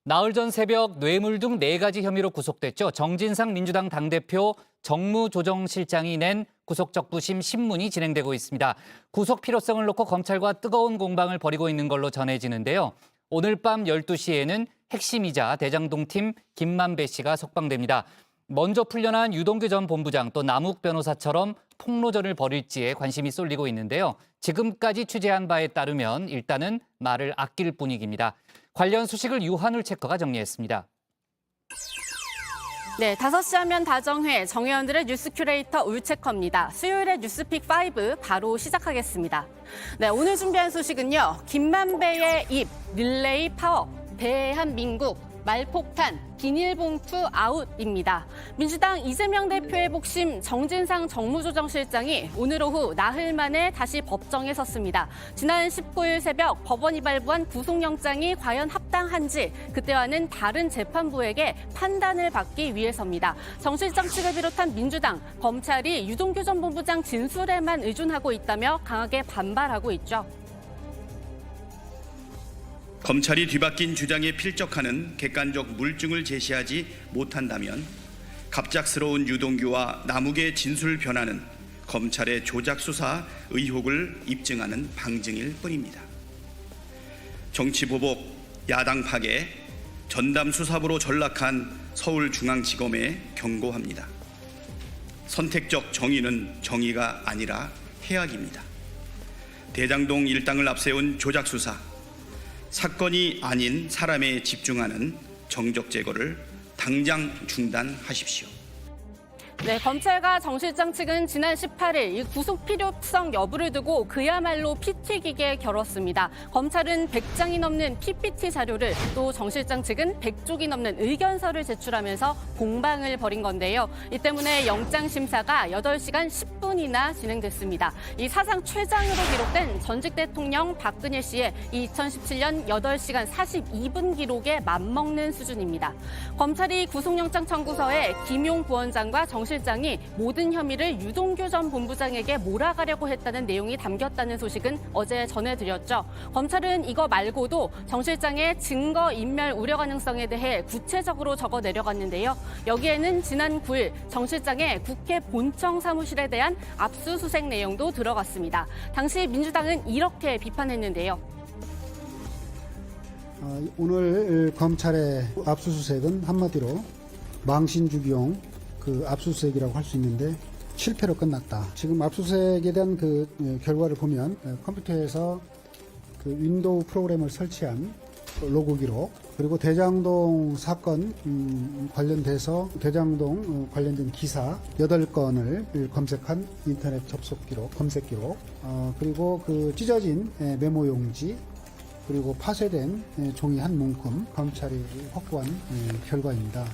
나흘 전 새벽 뇌물 등 4가지 혐의로 구속됐죠. 정진상 민주당 당대표 정무조정실장이 낸 구속적부심 신문이 진행되고 있습니다. 구속 필요성을 놓고 검찰과 뜨거운 공방을 벌이고 있는 걸로 전해지는데요. 오늘 밤 12시에는 핵심이자 대장동 팀 김만배 씨가 석방됩니다. 먼저 풀려난 유동규 전 본부장 또 남욱 변호사처럼 폭로전을 벌일지에 관심이 쏠리고 있는데요. 지금까지 취재한 바에 따르면 일단은 말을 아낄 분위기입니다. 관련 소식을 유한울 체커가 정리했습니다. 네, 5시 하면 다정회 정의원들의 뉴스 큐레이터 울체커입니다. 수요일의 뉴스픽 5 바로 시작하겠습니다. 네, 오늘 준비한 소식은요. 김만배의 입, 릴레이 파워, 대한민국, 말폭탄, 비닐봉투 아웃입니다. 민주당 이재명 대표의 복심 정진상 정무조정실장이 오늘 오후 나흘 만에 다시 법정에 섰습니다. 지난 19일 새벽 법원이 발부한 구속영장이 과연 합당한지 그때와는 다른 재판부에게 판단을 받기 위해서입니다. 정 실장 측을 비롯한 민주당, 검찰이 유동규 전 본부장 진술에만 의존하고 있다며 강하게 반발하고 있죠. 검찰이 뒤바뀐 주장에 필적하는 객관적 물증을 제시하지 못한다면 갑작스러운 유동규와 남욱의 진술 변화는 검찰의 조작 수사 의혹을 입증하는 방증일 뿐입니다. 정치 보복, 야당 파괴, 전담 수사부로 전락한 서울중앙지검에 경고합니다. 선택적 정의는 정의가 아니라 해악입니다. 대장동 일당을 앞세운 조작 수사, 사건이 아닌 사람에 집중하는 정적 제거를 당장 중단하십시오. 네, 검찰과 정 실장 측은 지난 18일 이 구속 필요성 여부를 두고 그야말로 피 튀기게 겨뤘습니다. 검찰은 100장이 넘는 PPT 자료를 또 정 실장 측은 100쪽이 넘는 의견서를 제출하면서 공방을 벌인 건데요. 이 때문에 영장 심사가 8시간 10분이나 진행됐습니다. 이 사상 최장으로 기록된 전직 대통령 박근혜 씨의 2017년 8시간 42분 기록에 맞먹는 수준입니다. 검찰이 구속영장 청구서에 김용 부원장과 정 실장이 모든 혐의를 유동규 전 본부장에게 몰아가려고 했다는 내용이 담겼다는 소식은 어제 전해드렸죠. 검찰은 이거 말고도 정 실장의 증거 인멸 우려 가능성에 대해 구체적으로 적어 내려갔는데요. 여기에는 지난 9일 정 실장의 국회 본청 사무실에 대한 압수수색 내용도 들어갔습니다. 당시 민주당은 이렇게 비판했는데요. 오늘 검찰의 압수수색은 한마디로 망신주기용 압수수색이라고 할 수 있는데 실패로 끝났다. 지금 압수수색에 대한 결과를 보면 컴퓨터에서 윈도우 프로그램을 설치한 로그 기록, 그리고 대장동 사건 관련돼서 대장동 관련된 기사 8건을 검색한 인터넷 접속 기록, 검색 기록, 그리고 찢어진 메모 용지, 그리고 파쇄된 종이 한 문큼 검찰이 확보한 결과입니다.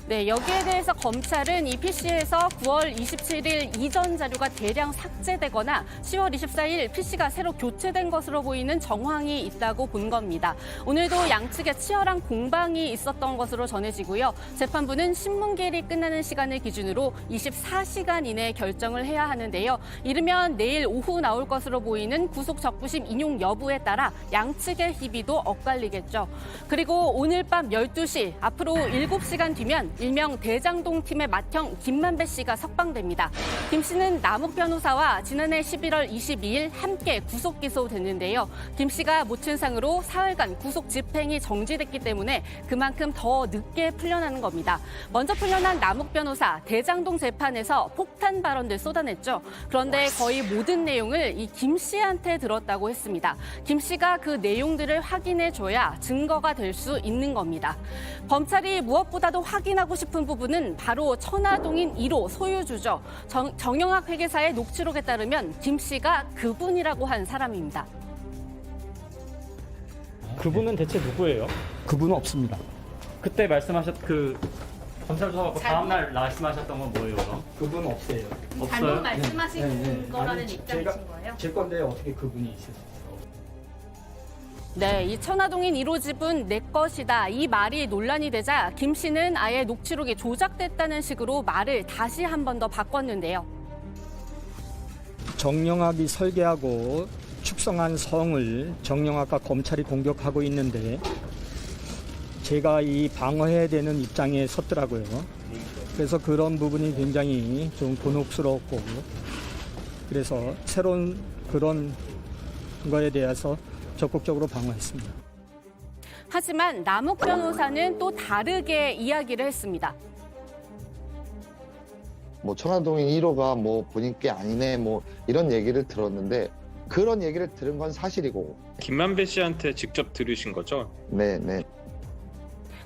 네, 여기에 대해서 검찰은 이 PC에서 9월 27일 이전 자료가 대량 삭제되거나 10월 24일 PC가 새로 교체된 것으로 보이는 정황이 있다고 본 겁니다. 오늘도 양측의 치열한 공방이 있었던 것으로 전해지고요. 재판부는 신문기일이 끝나는 시간을 기준으로 24시간 이내에 결정을 해야 하는데요. 이르면 내일 오후 나올 것으로 보이는 구속 적부심 인용 여부에 따라 양측의 희비도 엇갈리겠죠. 그리고 오늘 밤 12시, 앞으로 7시간 뒤면 일명 대장동 팀의 맏형 김만배 씨가 석방됩니다. 김 씨는 남욱 변호사와 지난해 11월 22일 함께 구속 기소됐는데요. 김 씨가 모친상으로 사흘간 구속 집행이 정지됐기 때문에 그만큼 더 늦게 풀려나는 겁니다. 먼저 풀려난 남욱 변호사, 대장동 재판에서 폭탄 발언들 쏟아냈죠. 그런데 거의 모든 내용을 이 김 씨한테 들었다고 했습니다. 김 씨가 그 내용들을 확인해줘야 증거가 될 수 있는 겁니다. 검찰이 무엇보다도 확인하고 싶은 부분은 바로 천화동인 1호 소유주죠. 정영학 회계사의 녹취록에 따르면 김 씨가 그분이라고 한 사람입니다. 그분은 대체 누구예요? 그분은 없습니다. 그때 말씀하셨 검찰 조사 받고 다음날 말씀하셨던 건 뭐예요? 그럼? 그분은 없어요. 잘못 없어요? 말씀하신 거라는 아니, 입장이신 거예요? 제 건데 어떻게 그분이 있어요? 네, 이 천화동인 1호 집은 내 것이다. 이 말이 논란이 되자 김 씨는 아예 녹취록이 조작됐다는 식으로 말을 다시 한 번 더 바꿨는데요. 정영학이 설계하고 축성한 성을 정영학과 검찰이 공격하고 있는데 제가 이 방어해야 되는 입장에 섰더라고요. 그래서 그런 부분이 굉장히 좀 곤혹스럽고, 그래서 새로운 그런 거에 대해서 적극적으로 방어했습니다. 하지만 남욱 변호사는 또 다르게 이야기를 했습니다. 뭐 천화동인 1호가 뭐 본인 게 아니네 뭐 이런 얘기를 들었는데 그런 얘기를 들은 건 사실이고. 김만배 씨한테 직접 들으신 거죠? 네.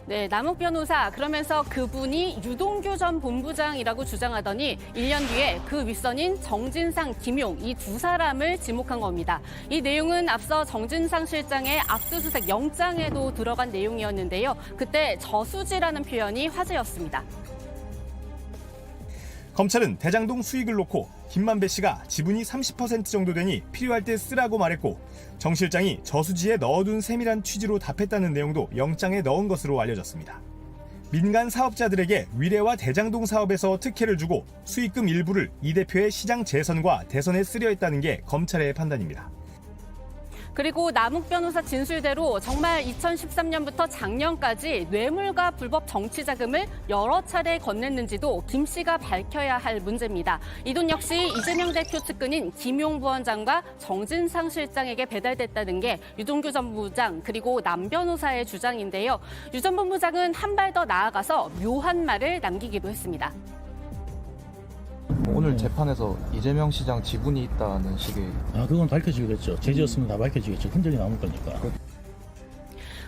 네, 남욱 변호사 그러면서 그분이 유동규 전 본부장이라고 주장하더니 1년 뒤에 그 윗선인 정진상, 김용 이 두 사람을 지목한 겁니다. 이 내용은 앞서 정진상 실장의 압수수색 영장에도 들어간 내용이었는데요. 그때 저수지라는 표현이 화제였습니다. 검찰은 대장동 수익을 놓고 김만배 씨가 지분이 30% 정도 되니 필요할 때 쓰라고 말했고 정 실장이 저수지에 넣어둔 셈이란 취지로 답했다는 내용도 영장에 넣은 것으로 알려졌습니다. 민간 사업자들에게 위례와 대장동 사업에서 특혜를 주고 수익금 일부를 이 대표의 시장 재선과 대선에 쓰려 했다는 게 검찰의 판단입니다. 그리고 남욱 변호사 진술대로 정말 2013년부터 작년까지 뇌물과 불법 정치 자금을 여러 차례 건넸는지도 김 씨가 밝혀야 할 문제입니다. 이 돈 역시 이재명 대표 측근인 김용 부원장과 정진상 실장에게 배달됐다는 게 유동규 전 부장 그리고 남 변호사의 주장인데요. 유 전 본부장은 한 발 더 나아가서 묘한 말을 남기기도 했습니다. 오늘 재판에서 이재명 시장 지분이 있다는 식의 그건 밝혀지겠죠. 죄지었으면 다 밝혀지겠죠. 흔적이 남을 거니까.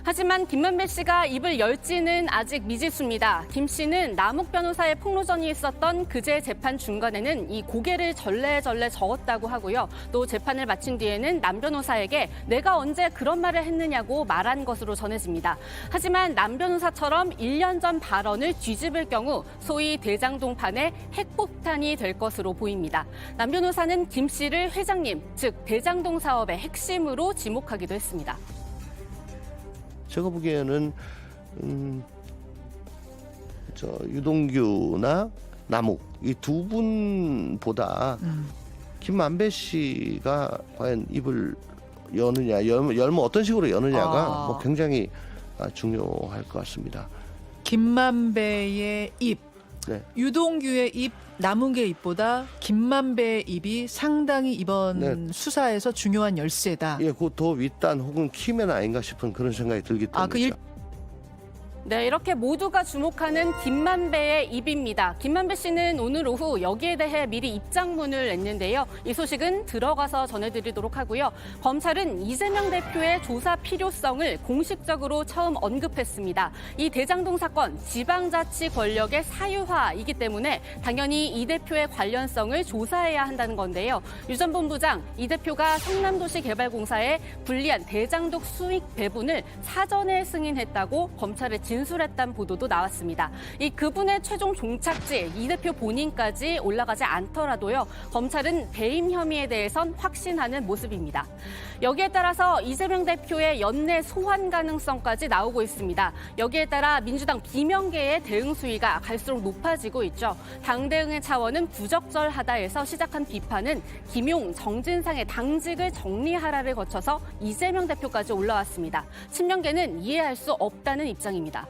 하지만 김만배 씨가 입을 열지는 아직 미지수입니다. 김 씨는 남욱 변호사의 폭로전이 있었던 그제 재판 중간에는 이 고개를 절레절레 저었다고 하고요. 또 재판을 마친 뒤에는 남 변호사에게 내가 언제 그런 말을 했느냐고 말한 것으로 전해집니다. 하지만 남 변호사처럼 1년 전 발언을 뒤집을 경우 소위 대장동판의 핵폭탄이 될 것으로 보입니다. 남 변호사는 김 씨를 회장님, 즉 대장동 사업의 핵심으로 지목하기도 했습니다. 제가 보기에는 유동규나 남욱 이 두 분보다 김만배 씨가 과연 입을 여느냐, 열면 어떤 식으로 여느냐가 뭐 굉장히 중요할 것 같습니다. 김만배의 입, 네. 유동규의 입, 남욱의 입보다 김만배의 입이 상당히 이번 수사에서 중요한 열쇠다. 예, 그 더 윗단 혹은 키맨 아닌가 싶은 그런 생각이 들기 때문에. 네, 이렇게 모두가 주목하는 김만배의 입입니다. 김만배 씨는 오늘 오후 여기에 대해 미리 입장문을 냈는데요. 이 소식은 들어가서 전해드리도록 하고요. 검찰은 이재명 대표의 조사 필요성을 공식적으로 처음 언급했습니다. 이 대장동 사건 지방자치 권력의 사유화이기 때문에 당연히 이 대표의 관련성을 조사해야 한다는 건데요. 유 전 본부장, 이 대표가 성남도시개발공사에 불리한 대장동 수익 배분을 사전에 승인했다고 검찰에 진술했다는 보도도 나왔습니다. 이 그분의 최종 종착지 이 대표 본인까지 올라가지 않더라도요. 검찰은 배임 혐의에 대해선 확신하는 모습입니다. 여기에 따라서 이재명 대표의 연내 소환 가능성까지 나오고 있습니다. 여기에 따라 민주당 비명계의 대응 수위가 갈수록 높아지고 있죠. 당 대응의 차원은 부적절하다에서 시작한 비판은 김용, 정진상의 당직을 정리하라를 거쳐서 이재명 대표까지 올라왔습니다. 친명계는 이해할 수 없다는 입장입니다.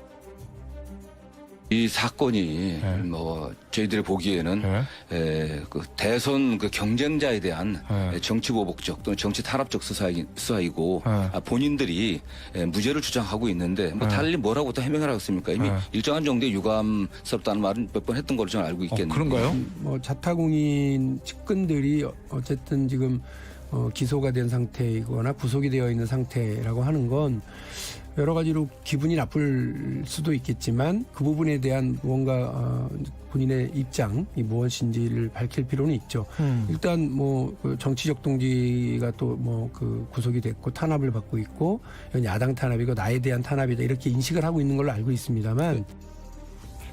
이 사건이 뭐 저희들이 보기에는 그 대선 그 경쟁자에 대한 정치 보복적 또는 정치 탄압적 수사이고 본인들이 무죄를 주장하고 있는데 뭐 달리 뭐라고 또 해명을 하겠습니까? 이미 일정한 정도의 유감스럽다는 말은 몇 번 했던 걸로 저는 알고 있겠는데. 그런가요? 뭐 자타공인 측근들이 어쨌든 지금 기소가 된 상태이거나 구속이 되어 있는 상태라고 하는 건 여러 가지로 기분이 나쁠 수도 있겠지만 그 부분에 대한 무언가 본인의 입장이 무엇인지를 밝힐 필요는 있죠. 일단 뭐 그 정치적 동기가 또 뭐 그 구속이 됐고 탄압을 받고 있고 이건 야당 탄압이고 나에 대한 탄압이다 이렇게 인식을 하고 있는 걸로 알고 있습니다만.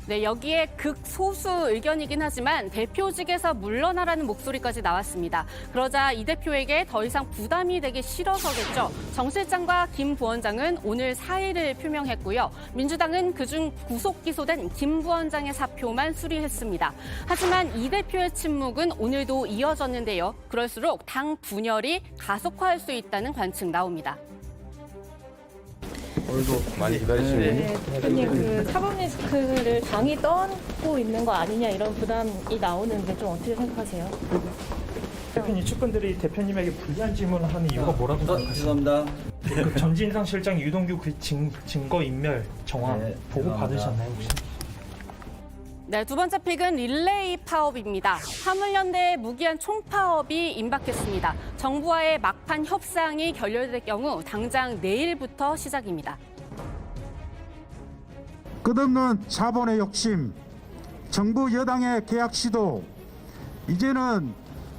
네, 여기에 극소수 의견이긴 하지만 대표직에서 물러나라는 목소리까지 나왔습니다. 그러자 이 대표에게 더 이상 부담이 되기 싫어서겠죠. 정 실장과 김 부원장은 오늘 사의를 표명했고요. 민주당은 그중 구속 기소된 김 부원장의 사표만 수리했습니다. 하지만 이 대표의 침묵은 오늘도 이어졌는데요. 그럴수록 당 분열이 가속화할 수 있다는 관측 나옵니다. 오늘도 많이 기다리시고. 대표님 그 사법 리스크를 당이 떠안고 있는 거 아니냐 이런 부담이 나오는데 좀 어떻게 생각하세요? 대표님 측근들이 대표님에게 불리한 질문을 하는 이유가 뭐라고 생각하세요? 죄송합니다. 그 전진상 실장 유동규 그 증거 인멸 정황 보고 받으셨나요 혹시? 네, 두 번째 픽은 릴레이 파업입니다. 화물연대의 무기한 총파업이 임박했습니다. 정부와의 막판 협상이 결렬될 경우 당장 내일부터 시작입니다. 끝없는 자본의 욕심, 정부 여당의 계약 시도, 이제는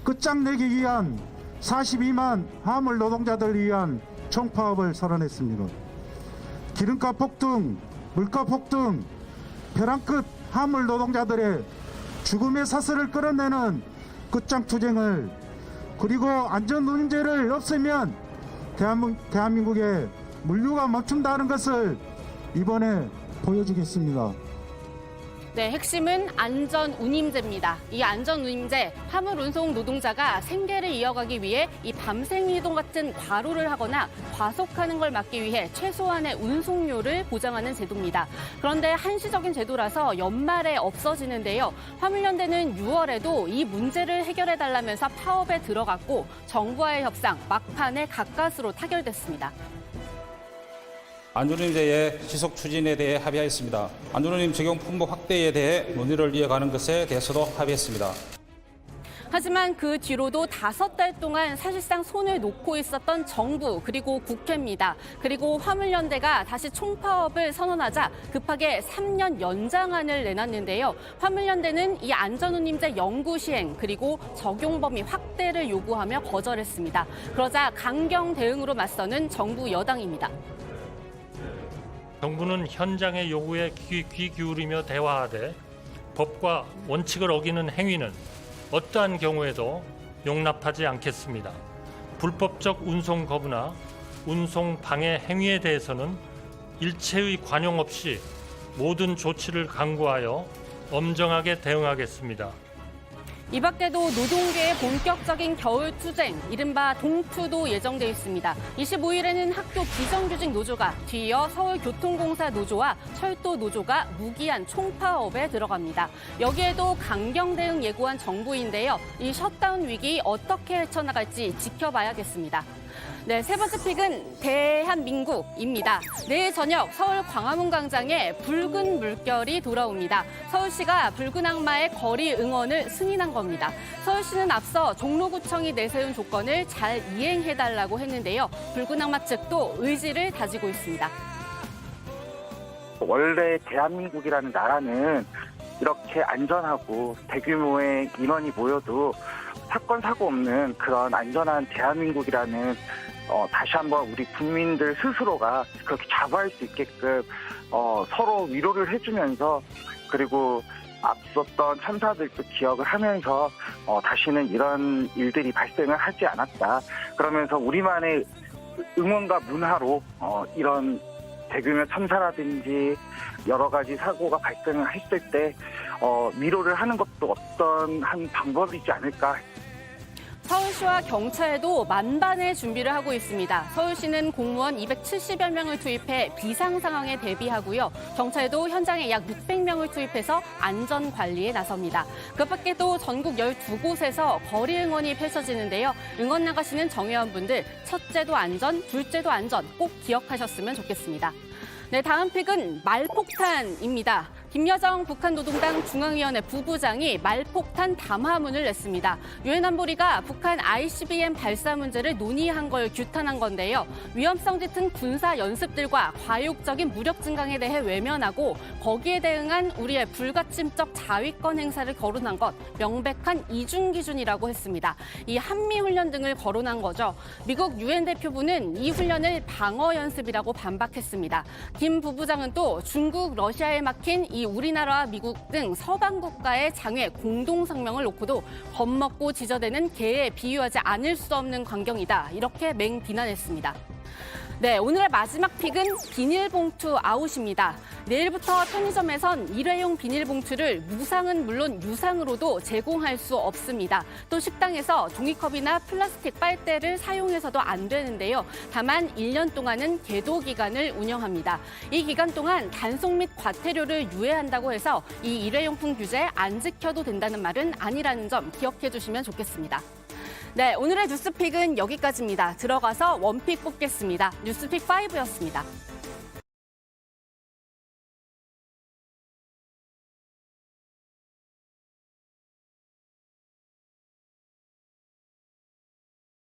끝장내기 위한 42만 화물 노동자들을 위한 총파업을 선언했습니다. 기름값 폭등, 물가 폭등, 벼랑 끝 화물 노동자들의 죽음의 사슬을 끌어내는 끝장 투쟁을, 그리고 안전 문제를 없애면 대한민국의 물류가 멈춘다는 것을 이번에 보여주겠습니다. 네, 핵심은 안전운임제입니다. 이 안전운임제, 화물 운송 노동자가 생계를 이어가기 위해 이 밤생 이동 같은 과로를 하거나 과속하는 걸 막기 위해 최소한의 운송료를 보장하는 제도입니다. 그런데 한시적인 제도라서 연말에 없어지는데요. 화물연대는 6월에도 이 문제를 해결해달라면서 파업에 들어갔고 정부와의 협상 막판에 가까스로 타결됐습니다. 안전운임제의 지속 추진에 대해 합의하였습니다. 안전운임 적용 품목 확대에 대해 논의를 이어가는 것에 대해서도 합의했습니다. 하지만 그 뒤로도 5달 동안 사실상 손을 놓고 있었던 정부 그리고 국회입니다. 그리고 화물연대가 다시 총파업을 선언하자 급하게 3년 연장안을 내놨는데요. 화물연대는 이 안전운임제 연구 시행 그리고 적용 범위 확대를 요구하며 거절했습니다. 그러자 강경 대응으로 맞서는 정부 여당입니다. 정부는 현장의 요구에 귀 기울이며 대화하되 법과 원칙을 어기는 행위는 어떠한 경우에도 용납하지 않겠습니다. 불법적 운송 거부나 운송 방해 행위에 대해서는 일체의 관용 없이 모든 조치를 강구하여 엄정하게 대응하겠습니다. 이 밖에도 노동계의 본격적인 겨울 투쟁, 이른바 동투도 예정돼 있습니다. 25일에는 학교 비정규직 노조가, 뒤이어 서울교통공사 노조와 철도 노조가 무기한 총파업에 들어갑니다. 여기에도 강경 대응 예고한 정부인데요. 이 셧다운 위기 어떻게 헤쳐나갈지 지켜봐야겠습니다. 네, 세 번째 픽은 대한민국입니다. 내일 저녁 서울 광화문 광장에 붉은 물결이 돌아옵니다. 서울시가 붉은 악마의 거리 응원을 승인한 겁니다. 서울시는 앞서 종로구청이 내세운 조건을 잘 이행해달라고 했는데요. 붉은 악마 측도 의지를 다지고 있습니다. 원래 대한민국이라는 나라는 이렇게 안전하고 대규모의 인원이 모여도 사건 사고 없는 그런 안전한 대한민국이라는 다시 한번 우리 국민들 스스로가 그렇게 자부할 수 있게끔 서로 위로를 해주면서, 그리고 앞섰던 참사들도 기억을 하면서 다시는 이런 일들이 발생을 하지 않았다. 그러면서 우리만의 응원과 문화로 이런 대규모 참사라든지 여러 가지 사고가 발생을 했을 때 위로를 하는 것도 어떤 한 방법이지 않을까. 서울시와 경찰도 만반의 준비를 하고 있습니다. 서울시는 공무원 270여 명을 투입해 비상 상황에 대비하고요. 경찰도 현장에 약 600명을 투입해서 안전 관리에 나섭니다. 그 밖에도 전국 12곳에서 거리 응원이 펼쳐지는데요. 응원 나가시는 정회원분들, 첫째도 안전, 둘째도 안전 꼭 기억하셨으면 좋겠습니다. 네, 다음 픽은 말폭탄입니다. 김여정 북한 노동당 중앙위원회 부부장이 말폭탄 담화문을 냈습니다. 유엔 안보리가 북한 ICBM 발사 문제를 논의한 걸 규탄한 건데요. 위험성 짙은 군사 연습들과 과욕적인 무력 증강에 대해 외면하고 거기에 대응한 우리의 불가침적 자위권 행사를 거론한 것, 명백한 이중 기준이라고 했습니다. 이 한미 훈련 등을 거론한 거죠. 미국 유엔 대표부는 이 훈련을 방어 연습이라고 반박했습니다. 김 부부장은 또 중국, 러시아에 막힌 이 우리나라와 미국 등 서방 국가의 장외 공동 성명을 놓고도 겁먹고 지저대는 개에 비유하지 않을 수 없는 광경이다. 이렇게 맹비난했습니다. 네, 오늘의 마지막 픽은 비닐봉투 아웃입니다. 내일부터 편의점에선 일회용 비닐봉투를 무상은 물론 유상으로도 제공할 수 없습니다. 또 식당에서 종이컵이나 플라스틱 빨대를 사용해서도 안 되는데요. 다만 1년 동안은 계도 기간을 운영합니다. 이 기간 동안 단속 및 과태료를 유예한다고 해서 이 일회용품 규제 안 지켜도 된다는 말은 아니라는 점 기억해 주시면 좋겠습니다. 네, 오늘의 뉴스픽은 여기까지입니다. 들어가서 원픽 뽑겠습니다. 뉴스픽 5였습니다.